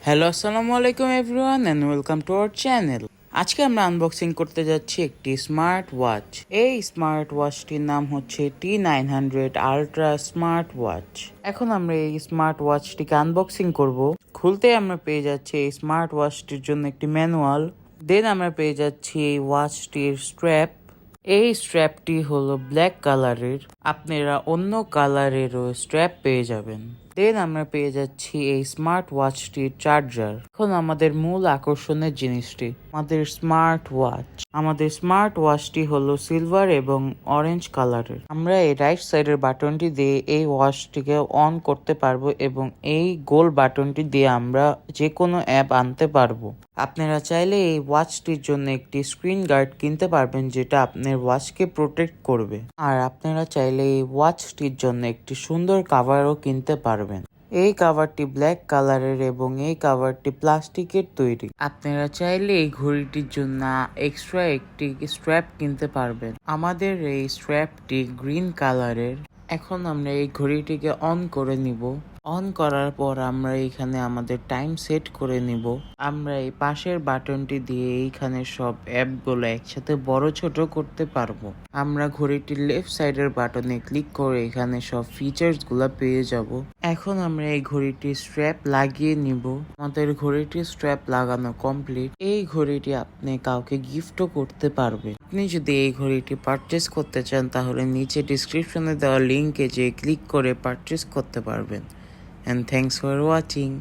Hello আসসালামু আলাইকুম everyone and welcome to our channel. আজকে আমরা আনবক্সিং করতে যাচ্ছি একটি স্মার্ট ওয়াচ। এই স্মার্ট ওয়াচটির নাম হচ্ছে T900 আলট্রা স্মার্ট ওয়াচ। এখন আমরা এই স্মার্ট ওয়াচটিকে আনবক্সিং করব। খুলতে আমরা পেয়ে যাচ্ছি এই স্মার্ট ওয়াচটির জন্য একটি ম্যানুয়াল। দেন আমরা পেয়ে যাচ্ছি এই ওয়াচটির স্ট্র্যাপ। এই স্ট্র্যাপটি হলো ব্ল্যাক কালারের, আপনারা অন্য কালারেরও স্ট্র্যাপ পেয়ে যাবেন। দেন আমরা পেয়ে যাচ্ছি এই স্মার্ট ওয়াচটির চার্জার। এখন আমাদের মূল আকর্ষণের জিনিসটি, আমাদের স্মার্ট ওয়াচ। আমাদের স্মার্ট ওয়াচটি হলো সিলভার এবং অরেঞ্জ কালারের। আমরা এই রাইট সাইডের বাটনটি দিয়ে এই ওয়াচটিকে অন করতে পারবো এবং এই গোল বাটনটি দিয়ে আমরা যে কোনো অ্যাপ আনতে পারবো। আপনারা চাইলে এই ওয়াচটির জন্য একটি স্ক্রিন গার্ড কিনতে পারবেন, যেটা আপনার ওয়াচকে প্রোটেক্ট করবে। আর আপনারা চাইলে এই ওয়াচটির জন্য একটি সুন্দর কাভারও কিনতে পারবেন। এই কাভারটি ব্ল্যাক কালারের এবং এই কাভারটি প্লাস্টিকের তৈরি। আপনারা চাইলে এই ঘড়িটির জন্য এক্সট্রা একটি স্ট্র্যাপ কিনতে পারবেন। আমাদের এই স্ট্র্যাপটি গ্রিন কালারের। এখন আমরা এই ঘড়িটিকে অন করে নিব। অন করার পর আমরা এখানে আমাদের টাইম সেট করে নিব। আমরা এই পাশের বাটনটি দিয়ে এইখানে সব অ্যাপগুলো একসাথে বড় ছোট করতে পারবো। আমরা ঘড়িটির লেফট সাইডের বাটনে ক্লিক করে এখানে সব ফিচার্স গুলা পেয়ে যাব। এখন আমরা এই ঘড়িটির স্ট্র্যাপ লাগিয়ে নিব। আমাদের ঘড়িটির স্ট্র্যাপ লাগানো কমপ্লিট। এই ঘড়িটি আপনি কাউকে গিফটও করতে পারবেন। আপনি যদি এই ঘড়িটি পারচেস করতে চান তাহলে নিচে ডিসক্রিপশনে দেওয়া লিঙ্কে যেয়ে ক্লিক করে পারচেস করতে পারবেন। And thanks for watching.